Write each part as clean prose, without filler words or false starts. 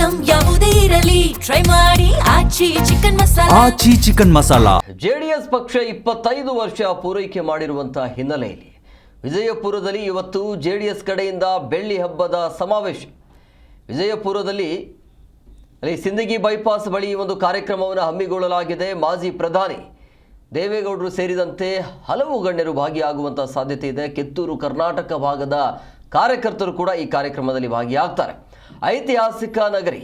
Item ಯಾವುದೇ ಇರಲಿ try ಮಾಡಿ ಆಚಿ ಚಿಕನ್ ಮಸಾಲಾ. ಜೆಡಿಎಸ್ ಪಕ್ಷ 25 ವರ್ಷ ಪೂರೈಕೆ ಮಾಡಿರುವಂತಹ ಹಿನ್ನೆಲೆಯಲ್ಲಿ ವಿಜಯಪುರದಲ್ಲಿ ಇವತ್ತು ಜೆಡಿಎಸ್ ಕಡೆಯಿಂದ ಬೆಳ್ಳಿ ಹಬ್ಬದ ಸಮಾವೇಶ. ವಿಜಯಪುರದಲ್ಲಿ ಸಿಂದಗಿ ಬೈಪಾಸ್ ಬಳಿ ಒಂದು ಕಾರ್ಯಕ್ರಮವನ್ನು ಹಮ್ಮಿಕೊಳ್ಳಲಾಗಿದೆ. ಮಾಜಿ ಪ್ರಧಾನಿ ದೇವೇಗೌಡರು ಸೇರಿದಂತೆ ಹಲವು ಗಣ್ಯರು ಭಾಗಿಯಾಗುವಂಥ ಸಾಧ್ಯತೆ ಇದೆ. ಕಿತ್ತೂರು ಕರ್ನಾಟಕ ಭಾಗದ ಕಾರ್ಯಕರ್ತರು ಕೂಡ ಈ ಕಾರ್ಯಕ್ರಮದಲ್ಲಿ ಭಾಗಿಯಾಗ್ತಾರೆ. ಐತಿಹಾಸಿಕ ನಗರಿ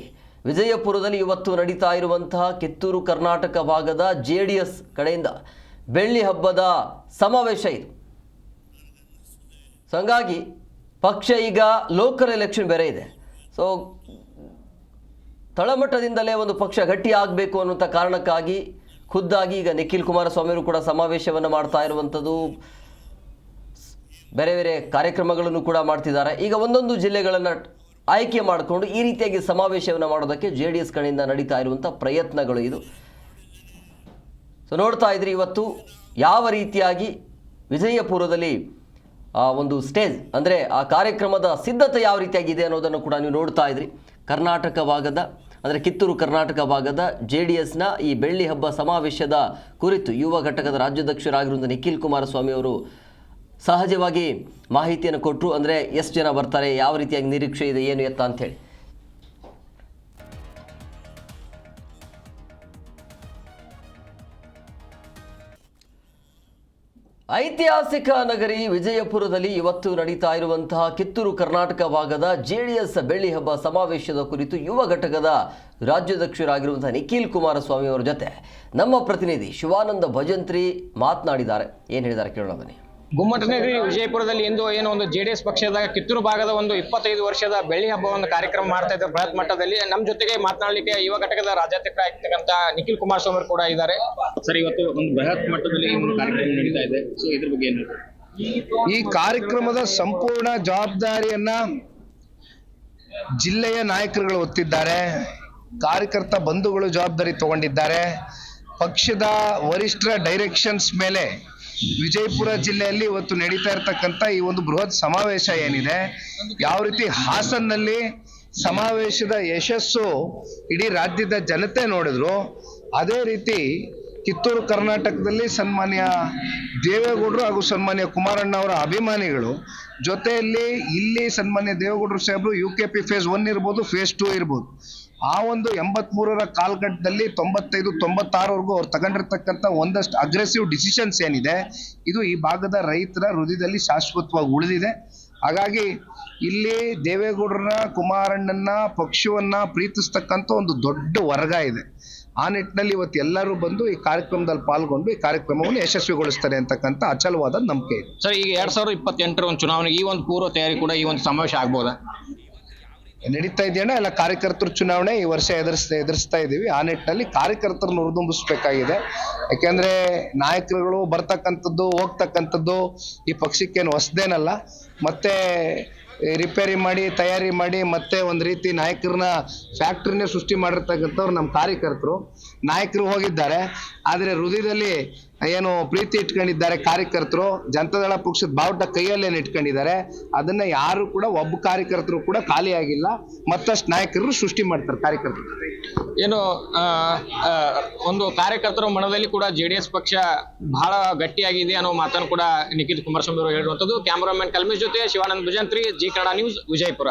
ವಿಜಯಪುರದಲ್ಲಿ ಇವತ್ತು ನಡೀತಾ ಇರುವಂತಹ ಕಿತ್ತೂರು ಕರ್ನಾಟಕ ಭಾಗದ ಜೆಡಿಎಸ್ ಕಡೆಯಿಂದ ಬೆಳ್ಳಿ ಹಬ್ಬದ ಸಮಾವೇಶ ಇದು. ಸೊ ಹಂಗಾಗಿ ಪಕ್ಷ ಈಗ ಲೋಕಲ್ ಎಲೆಕ್ಷನ್ ಬೇರೆ ಇದೆ. ಸೊ ತಳಮಟ್ಟದಿಂದಲೇ ಒಂದು ಪಕ್ಷ ಗಟ್ಟಿ ಆಗಬೇಕು ಅನ್ನುವಂಥ ಕಾರಣಕ್ಕಾಗಿ ಖುದ್ದಾಗಿ ಈಗ ನಿಖಿಲ್ ಕುಮಾರಸ್ವಾಮಿಯವರು ಕೂಡ ಸಮಾವೇಶವನ್ನು ಮಾಡ್ತಾ ಇರುವಂಥದ್ದು. ಬೇರೆ ಬೇರೆ ಕಾರ್ಯಕ್ರಮಗಳನ್ನು ಕೂಡ ಮಾಡ್ತಿದ್ದಾರೆ. ಈಗ ಒಂದೊಂದು ಜಿಲ್ಲೆಗಳನ್ನು ಆಯ್ಕೆ ಮಾಡಿಕೊಂಡು ಈ ರೀತಿಯಾಗಿ ಸಮಾವೇಶವನ್ನು ಮಾಡೋದಕ್ಕೆ ಜೆಡಿಎಸ್ ಕಡೆಯಿಂದ ನಡೀತಾ ಇರುವಂಥ ಪ್ರಯತ್ನಗಳು ಇದು. ಸೊ ನೋಡ್ತಾ ಇದ್ರಿ ಇವತ್ತು ಯಾವ ರೀತಿಯಾಗಿ ವಿಜಯಪುರದಲ್ಲಿ ಒಂದು ಸ್ಟೇಜ್ ಅಂದರೆ ಆ ಕಾರ್ಯಕ್ರಮದ ಸಿದ್ಧತೆ ಯಾವ ರೀತಿಯಾಗಿದೆ ಅನ್ನೋದನ್ನು ಕೂಡ ನೀವು ನೋಡ್ತಾ ಇದ್ರಿ. ಕರ್ನಾಟಕ ಭಾಗದ ಅಂದರೆ ಕಿತ್ತೂರು ಕರ್ನಾಟಕ ಭಾಗದ ಜೆಡಿಎಸ್ನ ಈ ಬೆಳ್ಳಿ ಹಬ್ಬ ಸಮಾವೇಶದ ಕುರಿತು ಯುವ ಘಟಕದ ರಾಜ್ಯಾಧ್ಯಕ್ಷರಾಗಿರುವಂಥ ನಿಖಿಲ್ ಕುಮಾರಸ್ವಾಮಿ ಅವರು ಸಹಜವಾಗಿ ಮಾಹಿತಿಯನ್ನು ಕೊಟ್ಟರು. ಅಂದರೆ ಎಷ್ಟು ಜನ ಬರ್ತಾರೆ, ಯಾವ ರೀತಿಯಾಗಿ ನಿರೀಕ್ಷೆ ಇದೆ, ಏನು ಎತ್ತ ಅಂಥೇಳಿ. ಐತಿಹಾಸಿಕ ನಗರಿ ವಿಜಯಪುರದಲ್ಲಿ ಇವತ್ತು ನಡೀತಾ ಇರುವಂತಹ ಕಿತ್ತೂರು ಕರ್ನಾಟಕ ಭಾಗದ ಜೆಡಿಎಸ್ ಬೆಳ್ಳಿ ಹಬ್ಬ ಸಮಾವೇಶದ ಕುರಿತು ಯುವ ಘಟಕದ ರಾಜ್ಯಾಧ್ಯಕ್ಷರಾಗಿರುವಂತಹ ನಿಖಿಲ್ ಕುಮಾರಸ್ವಾಮಿ ಅವರ ಜೊತೆ ನಮ್ಮ ಪ್ರತಿನಿಧಿ ಶಿವಾನಂದ ಭಜಂತ್ರಿ ಮಾತನಾಡಿದ್ದಾರೆ. ಏನು ಹೇಳಿದ್ದಾರೆ ಕೇಳೋಣ ಬನ್ನಿ. ಗುಮ್ಮಟನಗರಿ ವಿಜಯಪುರದಲ್ಲಿ ಇಂದು ಏನು ಒಂದು ಜೆಡಿಎಸ್ ಪಕ್ಷದ ಕಿತ್ತೂರು ಭಾಗದ ಒಂದು 25 ವರ್ಷದ ಬೆಳ್ಳಿ ಹಬ್ಬ ಒಂದು ಕಾರ್ಯಕ್ರಮ ಮಾಡ್ತಾ ಇದ್ದಾರೆ ಬೃಹತ್ ಮಟ್ಟದಲ್ಲಿ. ನಮ್ಮ ಜೊತೆಗೆ ಮಾತನಾಡಲಿಕ್ಕೆ ಯುವ ಘಟಕದ ರಾಜ್ಯಾಧ್ಯಕ್ಷರಾಗಿರ್ತಕ್ಕಂಥ ನಿಖಿಲ್ ಕುಮಾರಸ್ವಾಮಿ ಅವರು ಕೂಡ ಇದ್ದಾರೆ. ಸರ್, ಇವತ್ತು ಒಂದು ಬೃಹತ್ ಮಟ್ಟದಲ್ಲಿ ಈ ಒಂದು ಕಾರ್ಯಕ್ರಮ ನಡೀತಾ ಇದೆ. ಸೊ ಇದ್ರ ಬಗ್ಗೆ ಏನು? ಈ ಕಾರ್ಯಕ್ರಮದ ಸಂಪೂರ್ಣ ಜವಾಬ್ದಾರಿಯನ್ನ ಜಿಲ್ಲೆಯ ನಾಯಕರುಗಳು ಹೊತ್ತಿದ್ದಾರೆ. ಕಾರ್ಯಕರ್ತ ಬಂಧುಗಳು ಜವಾಬ್ದಾರಿ ತಗೊಂಡಿದ್ದಾರೆ. ಪಕ್ಷದ ವರಿಷ್ಠರ ಡೈರೆಕ್ಷನ್ಸ್ ಮೇಲೆ ವಿಜಯಪುರ ಜಿಲ್ಲೆಯಲ್ಲಿ ಇವತ್ತು ನಡೀತಾ ಇರತಕ್ಕಂಥ ಈ ಒಂದು ಬೃಹತ್ ಸಮಾವೇಶ ಏನಿದೆ, ಯಾವ ರೀತಿ ಹಾಸನ್ನಲ್ಲಿ ಸಮಾವೇಶದ ಯಶಸ್ಸು ಇಡೀ ರಾಜ್ಯದ ಜನತೆ ನೋಡಿದ್ರು, ಅದೇ ರೀತಿ ಕಿತ್ತೂರು ಕರ್ನಾಟಕದಲ್ಲಿ ಸನ್ಮಾನ್ಯ ದೇವೇಗೌಡರು ಹಾಗೂ ಸನ್ಮಾನ್ಯ ಕುಮಾರಣ್ಣ ಅವರ ಅಭಿಮಾನಿಗಳು ಜೊತೆಯಲ್ಲಿ ಇಲ್ಲಿ ಸನ್ಮಾನ್ಯ ದೇವೇಗೌಡರು ಸಾಹೇಬರು UKP ಫೇಸ್ 1 ಇರ್ಬೋದು, ಫೇಸ್ 2 ಇರ್ಬೋದು, ಆ ಒಂದು 83ರ ಕಾಲ್ಘಟ್ಟದಲ್ಲಿ 95-96ವರೆಗೂ ಅವ್ರು ತಗೊಂಡಿರ್ತಕ್ಕಂಥ ಒಂದಷ್ಟು ಅಗ್ರೆಸಿವ್ ಡಿಸಿಷನ್ಸ್ ಏನಿದೆ, ಇದು ಈ ಭಾಗದ ರೈತರ ಹೃದಯದಲ್ಲಿ ಶಾಶ್ವತವಾಗಿ ಉಳಿದಿದೆ. ಹಾಗಾಗಿ ಇಲ್ಲಿ ದೇವೇಗೌಡರನ್ನ, ಕುಮಾರಣ್ಣನ, ಪಕ್ಷವನ್ನ ಪ್ರೀತಿಸ್ತಕ್ಕಂಥ ಒಂದು ದೊಡ್ಡ ವರ್ಗ ಇದೆ. ಆ ನಿಟ್ಟಿನಲ್ಲಿ ಇವತ್ತು ಎಲ್ಲರೂ ಬಂದು ಈ ಕಾರ್ಯಕ್ರಮದಲ್ಲಿ ಪಾಲ್ಗೊಂಡು ಈ ಕಾರ್ಯಕ್ರಮವನ್ನು ಯಶಸ್ವಿಗೊಳಿಸ್ತಾರೆ ಅಂತಕ್ಕಂಥ ಅಚಲವಾದ ನಂಬಿಕೆ ಇದೆ. ಸರ್, ಈಗ 2028ರ ಒಂದು ಚುನಾವಣೆಗೆ ಈ ಒಂದು ಪೂರ್ವ ತಯಾರಿ ಕೂಡ ಈ ಒಂದು ಸಮಾವೇಶ ಆಗ್ಬೋದಾ? ನಡೀತಾ ಇದೆಯಣ್ಣ. ಎಲ್ಲ ಕಾರ್ಯಕರ್ತರು ಚುನಾವಣೆ ಈ ವರ್ಷ ಎದುರಿಸ್ತಾ ಇದ್ದೀವಿ. ಆ ನಿಟ್ಟಿನಲ್ಲಿ ಕಾರ್ಯಕರ್ತರನ್ನು ಹುರಿದುಂಬಿಸ್ಬೇಕಾಗಿದೆ. ಯಾಕೆಂದ್ರೆ ನಾಯಕರುಗಳು ಬರ್ತಕ್ಕಂಥದ್ದು ಹೋಗ್ತಕ್ಕಂಥದ್ದು ಈ ಪಕ್ಷಕ್ಕೇನು ಹೊಸದೇನಲ್ಲ. ಮತ್ತೆ ರಿಪೇರಿ ಮಾಡಿ ತಯಾರಿ ಮಾಡಿ ಮತ್ತೆ ಒಂದು ರೀತಿ ನಾಯಕರನ್ನ ಫ್ಯಾಕ್ಟ್ರಿನೇ ಸೃಷ್ಟಿ ಮಾಡಿರ್ತಕ್ಕಂಥವ್ರು ನಮ್ಮ ಕಾರ್ಯಕರ್ತರು. ನಾಯಕರು ಹೋಗಿದ್ದಾರೆ, ಆದರೆ ಹೃದಯದಲ್ಲಿ ಏನು ಪ್ರೀತಿ ಇಟ್ಕೊಂಡಿದ್ದಾರೆ ಕಾರ್ಯಕರ್ತರು. ಜನತಾದಳ ಪಕ್ಷದ ಬಾವುಟ ಕೈಯಲ್ಲೇನು ಇಟ್ಕೊಂಡಿದ್ದಾರೆ. ಅದನ್ನ ಯಾರು ಕೂಡ ಒಬ್ಬ ಕಾರ್ಯಕರ್ತರು ಕೂಡ ಖಾಲಿಯಾಗಿಲ್ಲ. ಮತ್ತಷ್ಟು ನಾಯಕರು ಸೃಷ್ಟಿ ಮಾಡ್ತಾರೆ ಕಾರ್ಯಕರ್ತರು. ಏನು ಒಂದು ಕಾರ್ಯಕರ್ತರ ಮನದಲ್ಲಿ ಕೂಡ ಜೆಡಿಎಸ್ ಪಕ್ಷ ಬಹಳ ಗಟ್ಟಿಯಾಗಿದೆ ಅನ್ನೋ ಮಾತನ್ನು ಕೂಡ ನಿಖಿಲ್ ಕುಮಾರಸ್ವಾಮಿ ಅವರು ಹೇಳುವಂಥದ್ದು. ಕ್ಯಾಮರಾಮನ್ ಕಲ್ಮೇಶ್ ಜೊತೆ ಶಿವಾನಂದ್ ಭಜಂತ್ರಿ, ಜಿ ಕನ್ನಡ ನ್ಯೂಸ್, ವಿಜಯಪುರ.